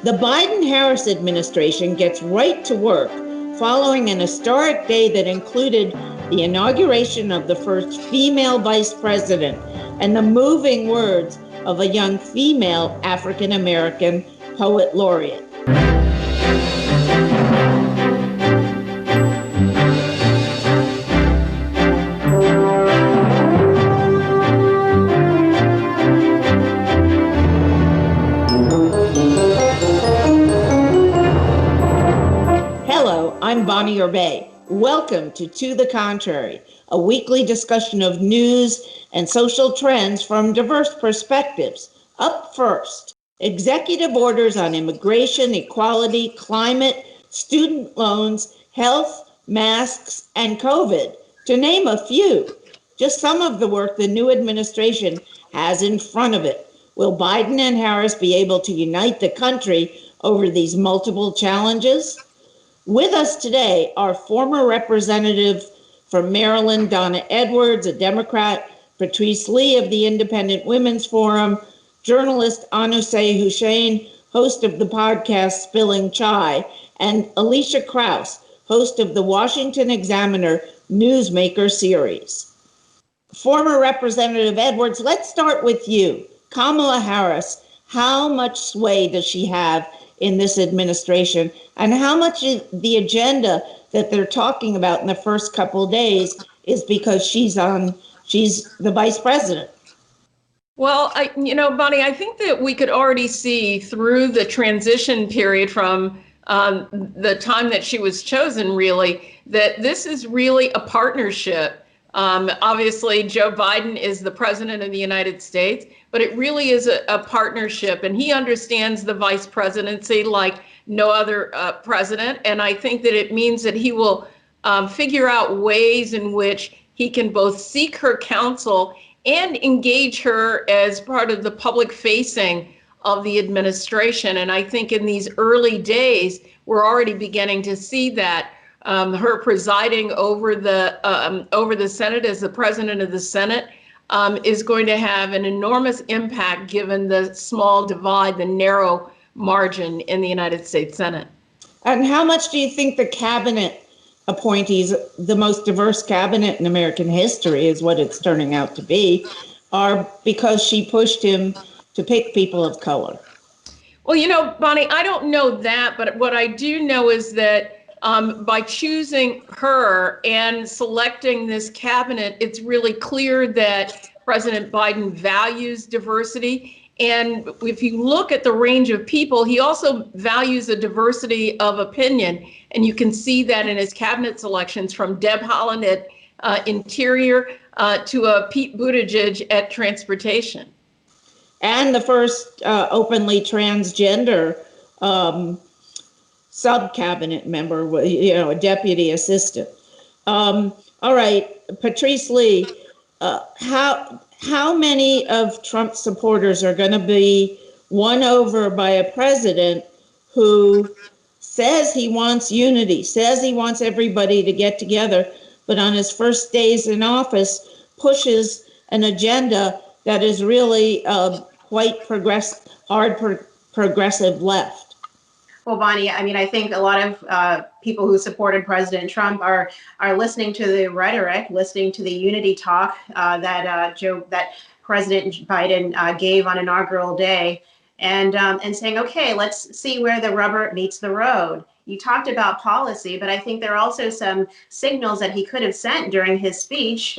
The Biden-Harris administration gets right to work following an historic day that included the inauguration of the first female vice president and the moving words of a young female African-American poet laureate. Hello, I'm Bonnie Urbay. Welcome to the Contrary, a weekly discussion of news and social trends from diverse perspectives. Up first, executive orders on immigration, equality, climate, student loans, health, masks, and COVID, to name a few. Just some of the work the new administration has in front of it. Will Biden and Harris be able to unite the country over these multiple challenges? With us today are former Representative from Maryland, Donna Edwards, a Democrat, Patrice Lee of the Independent Women's Forum, journalist Anusay Hussain, host of the podcast Spilling Chai, and Alicia Krause, host of the Washington Examiner Newsmaker series. Former Representative Edwards, let's start with you. Kamala Harris, how much sway does she have in this administration, and how much of the agenda that they're talking about in the first couple of days is because she's the vice president? Well, Bonnie, I think that we could already see through the transition period from the time that she was chosen, really, that this is really a partnership. Obviously, Joe Biden is the president of the United States, but it really is a partnership, and he understands the vice presidency like no other president. And I think that it means that he will figure out ways in which he can both seek her counsel and engage her as part of the public facing of the administration. And I think in these early days, we're already beginning to see that. Her presiding over the Senate as the president of the Senate is going to have an enormous impact given the small divide, the narrow margin in the United States Senate. And how much do you think the cabinet appointees, the most diverse cabinet in American history is what it's turning out to be, are because she pushed him to pick people of color? Well, Bonnie, I don't know that, but what I do know is that by choosing her and selecting this cabinet, it's really clear that President Biden values diversity. And if you look at the range of people, he also values a diversity of opinion. And you can see that in his cabinet selections, from Deb Haaland at Interior to Pete Buttigieg at Transportation. And the first openly transgender sub-cabinet member, a deputy assistant. All right, Patrice Lee, how many of Trump's supporters are going to be won over by a president who says he wants unity, says he wants everybody to get together, but on his first days in office pushes an agenda that is really quite progressive left? Well, Bonnie, I think a lot of people who supported President Trump are listening to the rhetoric, listening to the unity talk that President Biden gave on inaugural day, and saying, okay, let's see where the rubber meets the road. You talked about policy, but I think there are also some signals that he could have sent during his speech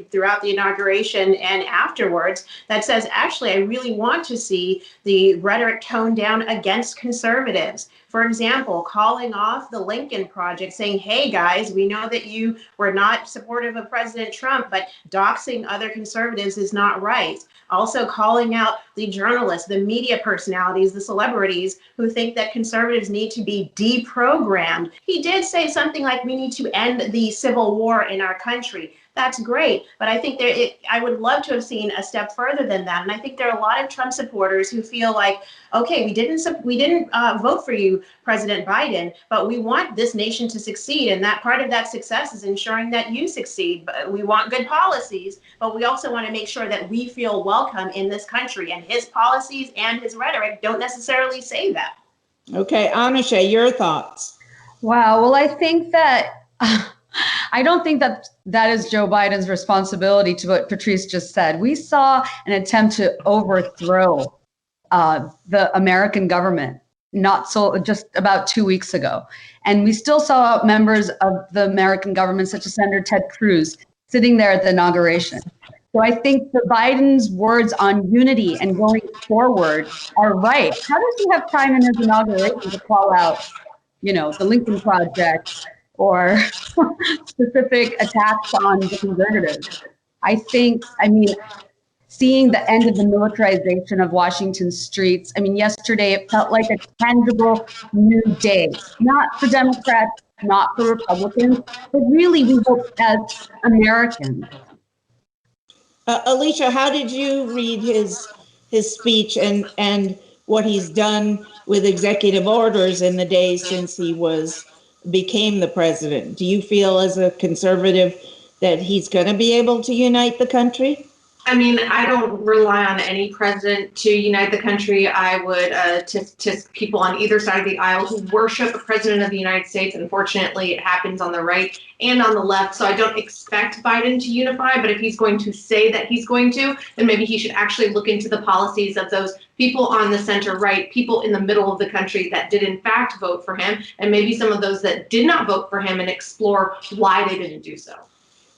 throughout the inauguration and afterwards that says, actually, I really want to see the rhetoric toned down against conservatives. For example, calling off the Lincoln Project, saying, hey, guys, we know that you were not supportive of President Trump, but doxing other conservatives is not right. Also calling out the journalists, the media personalities, the celebrities who think that conservatives need to be deprogrammed. He did say something like, we need to end the civil war in our country. That's great, but I think I would love to have seen a step further than that. And I think there are a lot of Trump supporters who feel like, okay, we didn't vote for you, President Biden, but we want this nation to succeed, and that part of that success is ensuring that you succeed. But we want good policies, but we also want to make sure that we feel welcome in this country. And his policies and his rhetoric don't necessarily say that. Okay, Anusha, your thoughts. Wow. Well, I think that I don't think that that is Joe Biden's responsibility to what Patrice just said. We saw an attempt to overthrow the American government not so just about 2 weeks ago. And we still saw members of the American government, such as Senator Ted Cruz, sitting there at the inauguration. So I think the Biden's words on unity and going forward are right. How does he have time in his inauguration to call out, the Lincoln Project or specific attacks on the conservatives? I mean, seeing the end of the militarization of Washington streets. I mean, yesterday it felt like a tangible new day, not for Democrats, not for Republicans, but really we hope as Americans. Alicia, how did you read his speech and what he's done with executive orders in the days since he became the president? Do you feel as a conservative that he's going to be able to unite the country? I mean, I don't rely on any president to unite the country. I would, to people on either side of the aisle who worship a president of the United States. Unfortunately, it happens on the right and on the left. So I don't expect Biden to unify. But if he's going to say that he's going to, then maybe he should actually look into the policies of those people on the center right, people in the middle of the country that did in fact vote for him, and maybe some of those that did not vote for him, and explore why they didn't do so.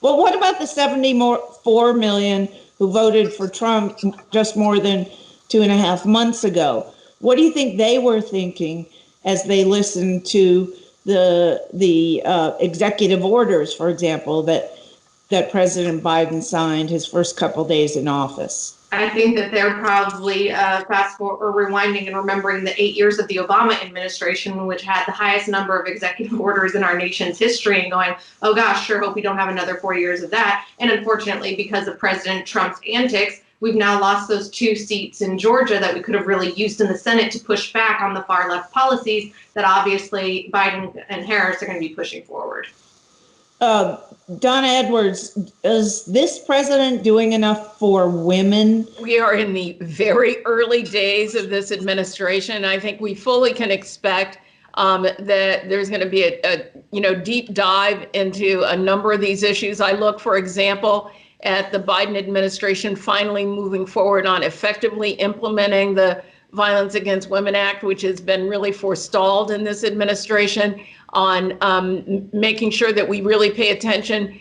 Well, what about the 74 million who voted for Trump just more than 2.5 months ago? What do you think they were thinking as they listened to the executive orders, for example, that President Biden signed his first couple days in office? I think that they're probably fast forward or rewinding and remembering the 8 years of the Obama administration, which had the highest number of executive orders in our nation's history, and going, oh gosh, sure hope we don't have another 4 years of that. And unfortunately, because of President Trump's antics, we've now lost those 2 seats in Georgia that we could have really used in the Senate to push back on the far left policies that obviously Biden and Harris are going to be pushing forward. Donna Edwards, is this president doing enough for women? We are in the very early days of this administration. I think we fully can expect that there's going to be a deep dive into a number of these issues. I look, for example, at the Biden administration finally moving forward on effectively implementing the Violence Against Women Act, which has been really forestalled in this administration, on making sure that we really pay attention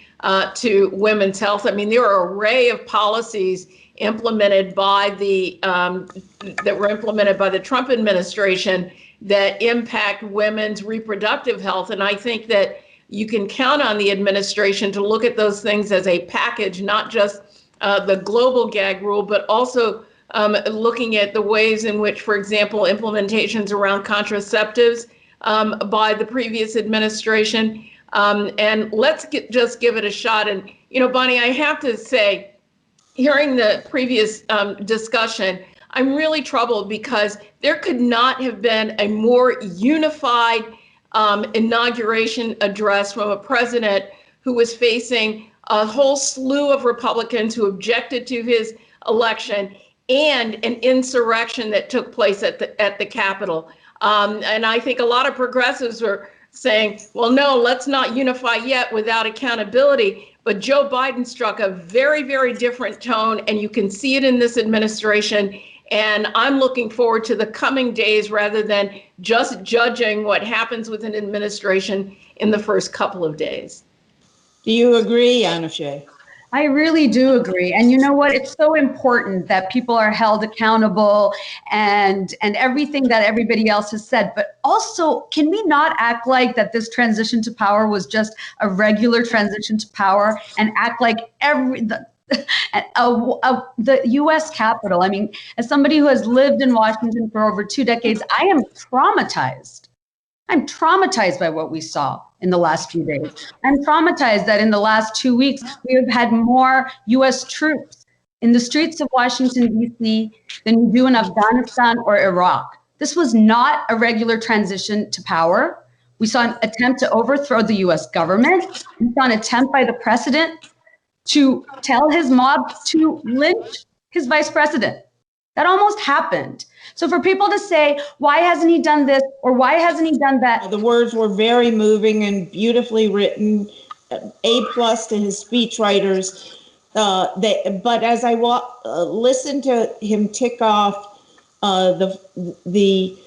to women's health. I mean, there are an array of policies implemented by that were implemented by the Trump administration that impact women's reproductive health. And I think that you can count on the administration to look at those things as a package, not just the global gag rule, but also looking at the ways in which, for example, implementations around contraceptives by the previous administration. And let's just give it a shot. And, Bonnie, I have to say, hearing the previous discussion, I'm really troubled because there could not have been a more unified inauguration address from a president who was facing a whole slew of Republicans who objected to his election and an insurrection that took place at the Capitol. And I think a lot of progressives were saying, well, no, let's not unify yet without accountability. But Joe Biden struck a very, very different tone, and you can see it in this administration. And I'm looking forward to the coming days rather than just judging what happens with an administration in the first couple of days. Do you agree, Anusha? I really do agree. And you know what? It's so important that people are held accountable and everything that everybody else has said. But also, can we not act like that this transition to power was just a regular transition to power and act like the U.S. Capitol? I mean, as somebody who has lived in Washington for over 2 decades, I am traumatized. I'm traumatized by what we saw in the last few days. I'm traumatized that in the last 2 weeks, we have had more U.S. troops in the streets of Washington, D.C. than we do in Afghanistan or Iraq. This was not a regular transition to power. We saw an attempt to overthrow the U.S. government. We saw an attempt by the president to tell his mob to lynch his vice president. That almost happened. So for people to say, why hasn't he done this or why hasn't he done that? The words were very moving and beautifully written. A+ to his speechwriters. But as I listened to him tick off the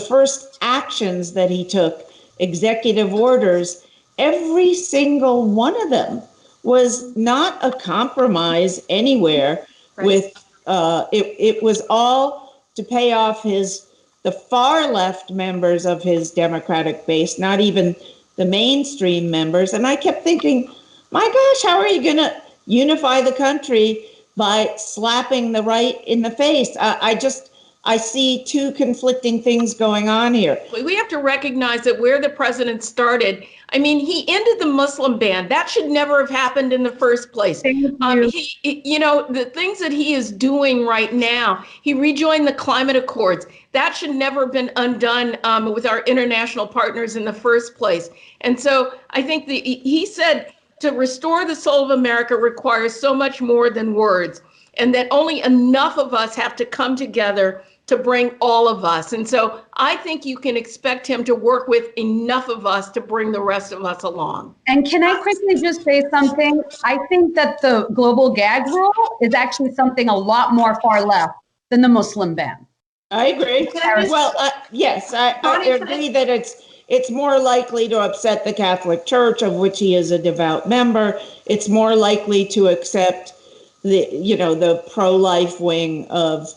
first actions that he took, executive orders, every single one of them was not a compromise anywhere. Right. With it was all to pay off the far left members of his Democratic base, not even the mainstream members. And I kept thinking, my gosh, how are you going to unify the country by slapping the right in the face? I see two conflicting things going on here. We have to recognize that where the president started, I mean, he ended the Muslim ban. That should never have happened in the first place. The things that he is doing right now, he rejoined the climate accords. That should never have been undone with our international partners in the first place. And so I think he said to restore the soul of America requires so much more than words, and that only enough of us have to come together to bring all of us. And so I think you can expect him to work with enough of us to bring the rest of us along. And can I quickly just say something? I think that the global gag rule is actually something a lot more far left than the Muslim ban. I agree. Well, yes, I agree that it's more likely to upset the Catholic Church, of which he is a devout member. It's more likely to accept the pro-life wing of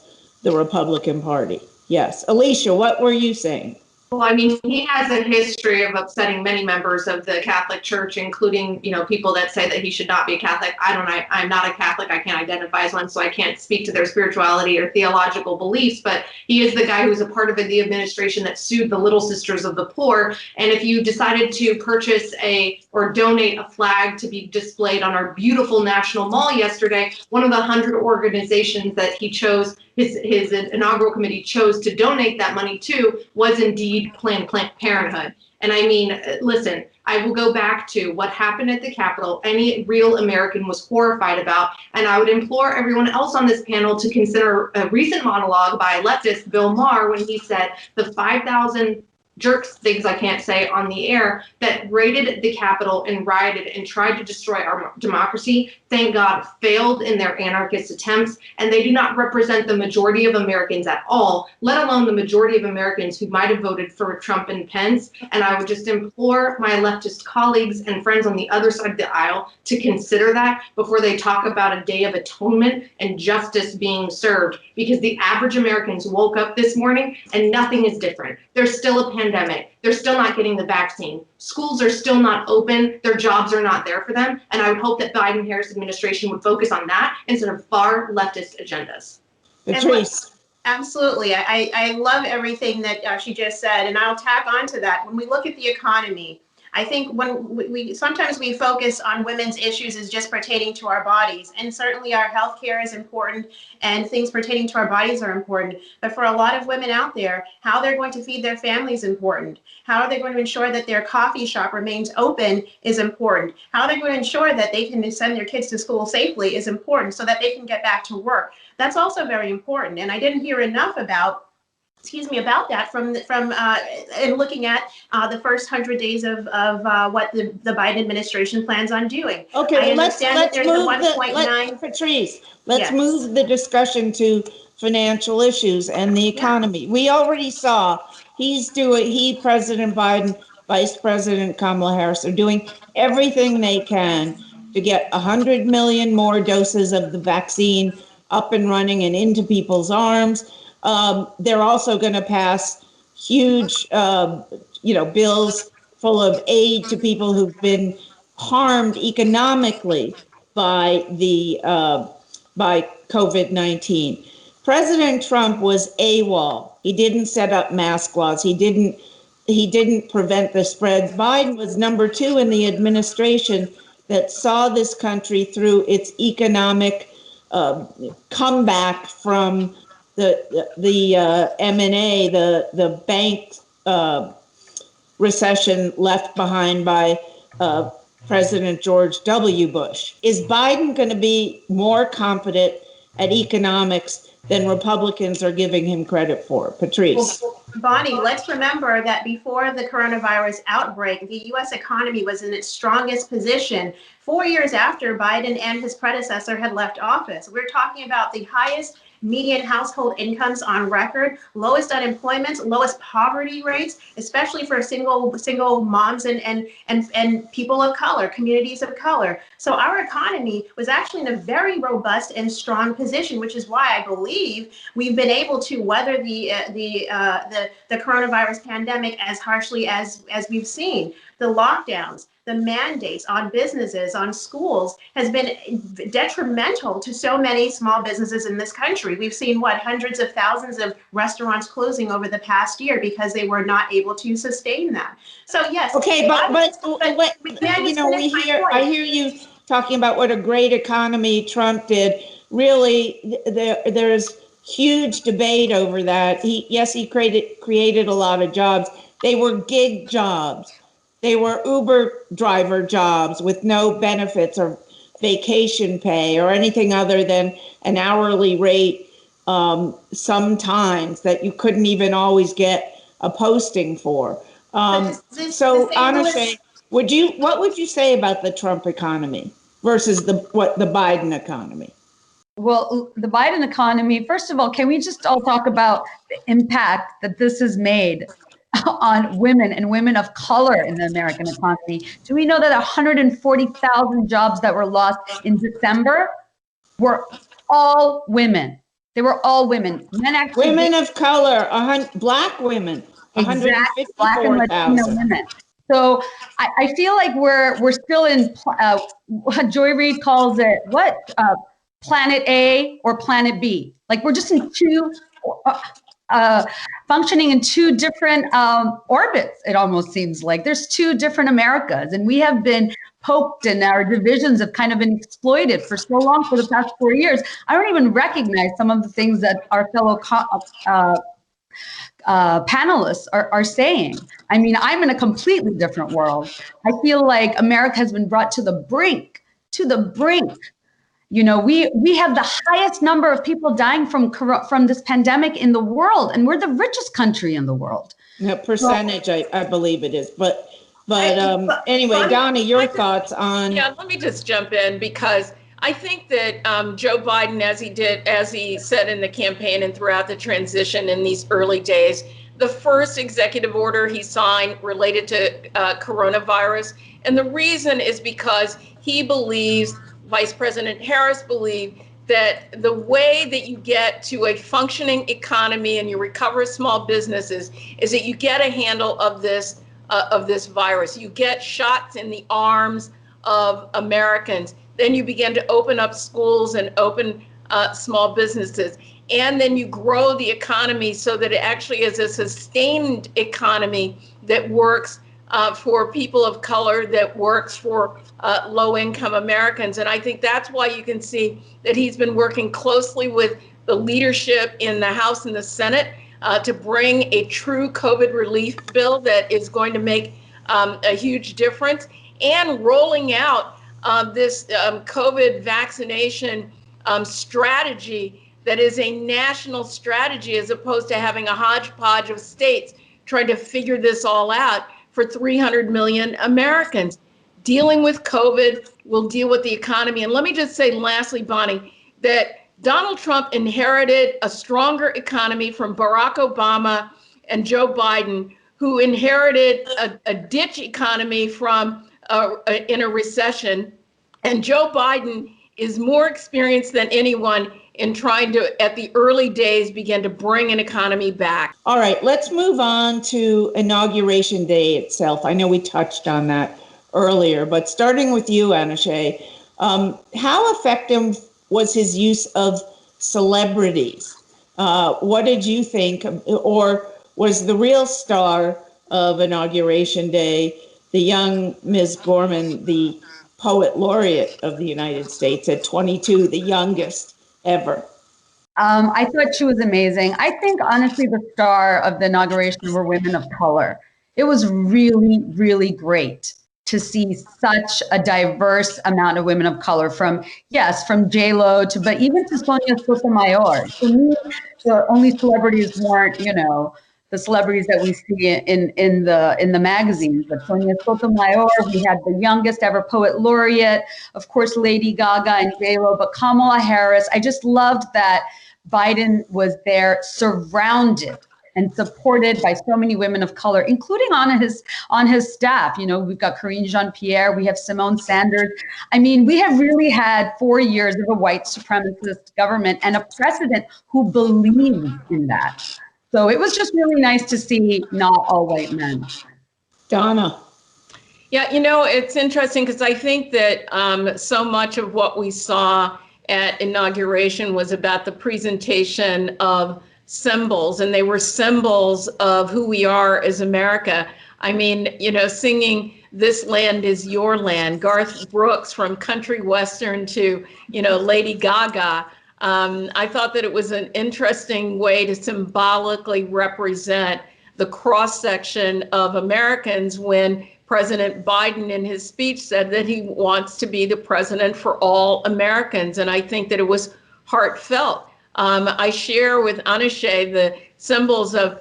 the Republican Party. Yes. Alicia, what were you saying? Well, I mean, he has a history of upsetting many members of the Catholic Church, including, people that say that he should not be a Catholic. I'm not a Catholic. I can't identify as one, so I can't speak to their spirituality or theological beliefs. But he is the guy who's a part of the administration that sued the Little Sisters of the Poor. And if you decided to purchase or donate a flag to be displayed on our beautiful National Mall yesterday, one of the 100 organizations that he chose, his inaugural committee chose to donate that money to, was indeed Planned Parenthood. And I mean, listen, I will go back to what happened at the Capitol. Any real American was horrified about. And I would implore everyone else on this panel to consider a recent monologue by leftist Bill Maher when he said the 5,000 jerks, things I can't say on the air, that raided the Capitol and rioted and tried to destroy our democracy, thank God, failed in their anarchist attempts. And they do not represent the majority of Americans at all, let alone the majority of Americans who might have voted for Trump and Pence. And I would just implore my leftist colleagues and friends on the other side of the aisle to consider that before they talk about a day of atonement and justice being served, because the average Americans woke up this morning and nothing is different. There's still a pandemic. They're still not getting the vaccine. Schools are still not open. Their jobs are not there for them. And I would hope that Biden-Harris administration would focus on that instead of far leftist agendas. Patrice. Absolutely. I love everything that she just said. And I'll tack on to that. When we look at the economy, I think when we sometimes we focus on women's issues as just pertaining to our bodies, and certainly our health care is important and things pertaining to our bodies are important. But for a lot of women out there, how they're going to feed their families is important. How are they going to ensure that their coffee shop remains open is important. How they're going to ensure that they can send their kids to school safely is important so that they can get back to work. That's also very important. And I didn't hear enough about that from in looking at the first 100 days of what the Biden administration plans on doing. Okay, let's move Patrice. Let's move the discussion to financial issues and the economy. Yeah. We already saw President Biden, Vice President Kamala Harris are doing everything they can to get 100 million more doses of the vaccine up and running and into people's arms. They're also going to pass huge, bills full of aid to people who've been harmed economically by COVID-19. President Trump was AWOL. He didn't set up mask laws. He didn't prevent the spread. Biden was number 2 in the administration that saw this country through its economic comeback from the M&A, the bank recession left behind by President George W. Bush. Is Biden going to be more competent at economics than Republicans are giving him credit for. Patrice. Well, Bonnie, let's remember that before the coronavirus outbreak, the U.S. economy was in its strongest position 4 years after Biden and his predecessor had left office. We're talking about the highest median household incomes on record, lowest unemployment, lowest poverty rates, especially for single moms and people of color, communities of color. So our economy was actually in a very robust and strong position, which is why I believe we've been able to weather the coronavirus pandemic as harshly as we've seen. The lockdowns, the mandates on businesses, on schools has been detrimental to so many small businesses in this country. We've seen hundreds of thousands of restaurants closing over the past year because they were not able to sustain them. So yes. Okay, but you know, I hear you talking about what a great economy Trump did. Really, there's huge debate over that. He created a lot of jobs. They were gig jobs. They were Uber driver jobs with no benefits or vacation pay or anything other than an hourly rate, sometimes that you couldn't even always get a posting for. So Anashay, what would you say about the Trump economy versus the Biden economy? Well, the Biden economy, first of all, can we just all talk about the impact that this has made on women and women of color in the American economy? Do we know that 140,000 jobs that were lost in December were all women? They were all women. Women of color, Black women, exactly, Black and Latino 154,000. women. So I feel like we're still in what Joy Reid calls it, Planet A or Planet B. Like we're just in functioning in two different orbits. It almost seems like there's two different Americas, and we have been poked and our divisions have kind of been exploited for so long for the past 4 years. I don't even recognize some of the things that our fellow panelists are saying. I mean, I'm in a completely different world. I feel like America has been brought to the brink, You know, we have the highest number of people dying from this pandemic in the world, and we're the richest country in the world. The percentage, I believe it is, but anyway, Donnie, your thoughts on? Yeah, let me just jump in because I think that Joe Biden, as he said in the campaign and throughout the transition in these early days, the first executive order he signed related to coronavirus, and the reason is because he believes. Vice President Harris believed that the way that you get to a functioning economy and you recover small businesses is that you get a handle of this virus. You get shots in the arms of Americans. Then you begin to open up schools and open small businesses. And then you grow the economy so that it actually is a sustained economy that works for people of color, that works for low-income Americans. And I think that's why you can see that he's been working closely with the leadership in the House and the Senate to bring a true COVID relief bill that is going to make a huge difference, and rolling out this COVID vaccination strategy that is a national strategy as opposed to having a hodgepodge of states trying to figure this all out for 300 million Americans. Dealing with COVID will deal with the economy. And let me just say lastly, Bonnie, that Donald Trump inherited a stronger economy from Barack Obama and Joe Biden, who inherited a ditch economy from in a recession. And Joe Biden is more experienced than anyone in trying to, at the early days, begin to bring an economy back. All right, let's move on to Inauguration Day itself. I know we touched on that earlier, but starting with you, Anashay, how effective was his use of celebrities? What did you think, or was the real star of Inauguration Day the young Ms. Gorman, the poet laureate of the United States at 22, the youngest ever? I thought she was amazing. I think, honestly, the star of the inauguration were women of color. It was really, really great to see such a diverse amount of women of color, from J-Lo to, but even to Sonia Sotomayor. For me, the only celebrities weren't, the celebrities that we see in the magazines. But Sonia Sotomayor, we had the youngest ever poet laureate, of course, Lady Gaga and J-Lo, but Kamala Harris. I just loved that Biden was there, surrounded and supported by so many women of color, including on his staff. We've got Karine Jean-Pierre, we have Simone Sanders. I mean, we have really had 4 years of a white supremacist government and a president who believes in that. So it was just really nice to see not all white men. Donna. Yeah, it's interesting because I think that so much of what we saw at inauguration was about the presentation of symbols, and they were symbols of who we are as America. I mean, singing "This Land Is Your Land," Garth Brooks from country western to, Lady Gaga. I thought that it was an interesting way to symbolically represent the cross-section of Americans when President Biden in his speech said that he wants to be the president for all Americans. And I think that it was heartfelt. I share with Anushay the symbols of,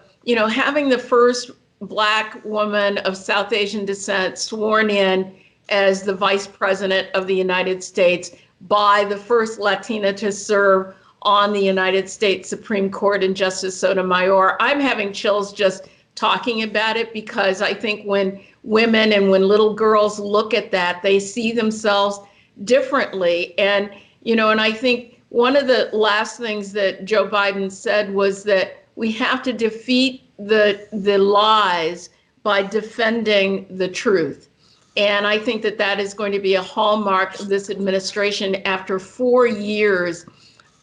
having the first Black woman of South Asian descent sworn in as the vice president of the United States by the first Latina to serve on the United States Supreme Court and Justice Sotomayor. I'm having chills just talking about it because I think when women and when little girls look at that, they see themselves differently. And, and I think one of the last things that Joe Biden said was that we have to defeat the lies by defending the truth. And I think that that is going to be a hallmark of this administration after 4 years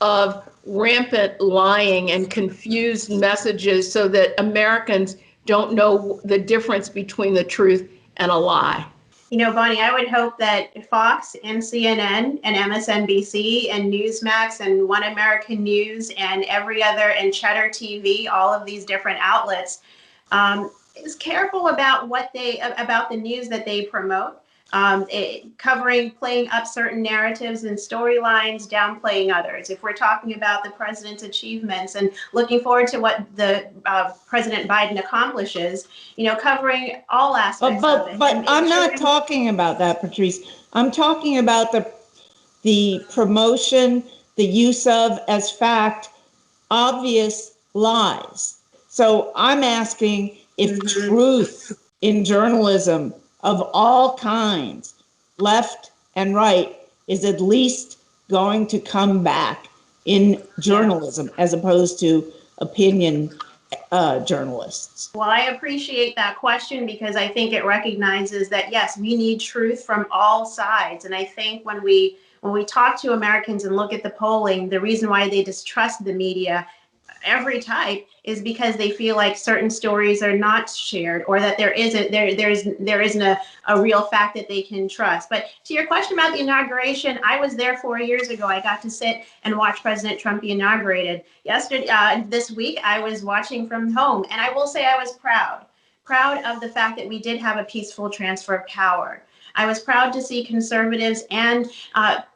of rampant lying and confused messages so that Americans don't know the difference between the truth and a lie. Bonnie, I would hope that Fox and CNN and MSNBC and Newsmax and One American News and every other, and Cheddar TV, all of these different outlets, is careful about about the news that they promote, playing up certain narratives and storylines, downplaying others. If we're talking about the president's achievements and looking forward to what the President Biden accomplishes, covering all aspects of it. But I'm not talking about that, Patrice. I'm talking about the promotion, the use of as fact, obvious lies. So I'm asking if truth in journalism of all kinds, left and right, is at least going to come back in journalism as opposed to opinion journalists. Well, I appreciate that question because I think it recognizes that, yes, we need truth from all sides. And I think when we talk to Americans and look at the polling, the reason why they distrust the media every type is because they feel like certain stories are not shared, or that there isn't a real fact that they can trust. But to your question about the inauguration, I was there 4 years ago. I got to sit and watch President Trump be inaugurated. This week, I was watching from home, and I will say I was proud of the fact that we did have a peaceful transfer of power. I was proud to see conservatives and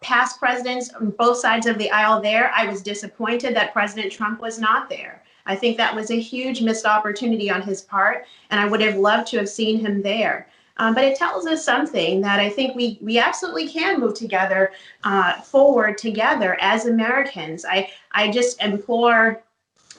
past presidents on both sides of the aisle there. I was disappointed that President Trump was not there. I think that was a huge missed opportunity on his part, and I would have loved to have seen him there. But it tells us something that I think we absolutely can move together, forward together as Americans. I just implore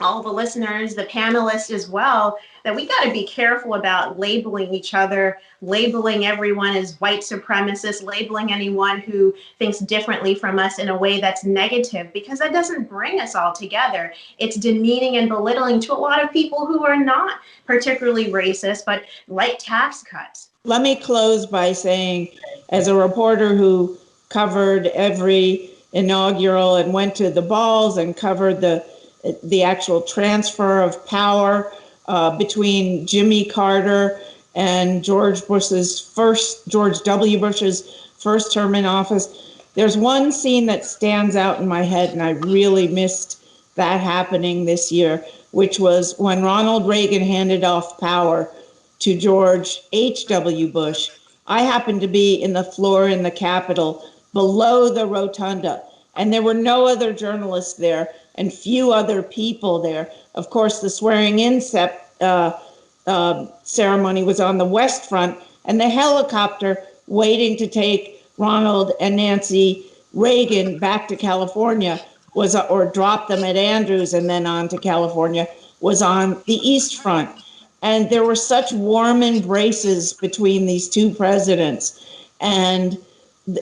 all the listeners, the panelists as well, that we got to be careful about labeling each other, labeling everyone as white supremacists, labeling anyone who thinks differently from us in a way that's negative, because that doesn't bring us all together. It's demeaning and belittling to a lot of people who are not particularly racist, but like tax cuts. Let me close by saying, as a reporter who covered every inaugural and went to the balls and covered the actual transfer of power between Jimmy Carter and George W. Bush's first term in office, there's one scene that stands out in my head, and I really missed that happening this year, which was when Ronald Reagan handed off power to George H.W. Bush I happened to be in the floor in the Capitol below the rotunda, and there were no other journalists there and few other people there. Of course, the swearing-in ceremony was on the West Front, and the helicopter waiting to take Ronald and Nancy Reagan back to California was, or drop them at Andrews and then on to California, was on the East Front. And there were such warm embraces between these two presidents. And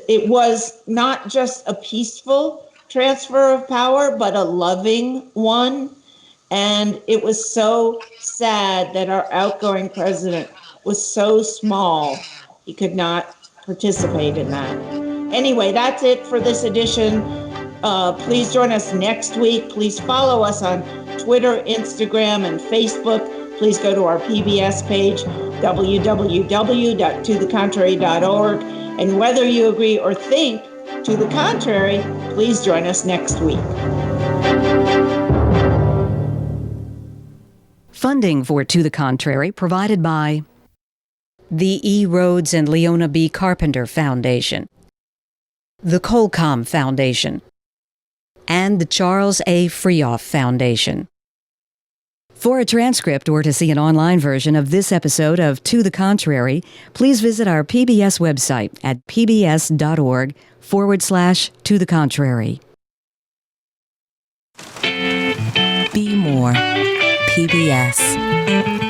it was not just a peaceful transfer of power, but a loving one. And it was so sad that our outgoing president was so small, he could not participate in that. Anyway, that's it for this edition. Please join us next week. Please follow us on Twitter, Instagram, and Facebook. Please go to our PBS page, www.tothecontrary.org. And whether you agree or think to the contrary, please join us next week. Funding for To the Contrary provided by the E. Rhodes and Leona B. Carpenter Foundation, the Colcom Foundation, and the Charles A. Freoff Foundation. For a transcript or to see an online version of this episode of To the Contrary, please visit our PBS website at pbs.org/To the Contrary. Be more PBS.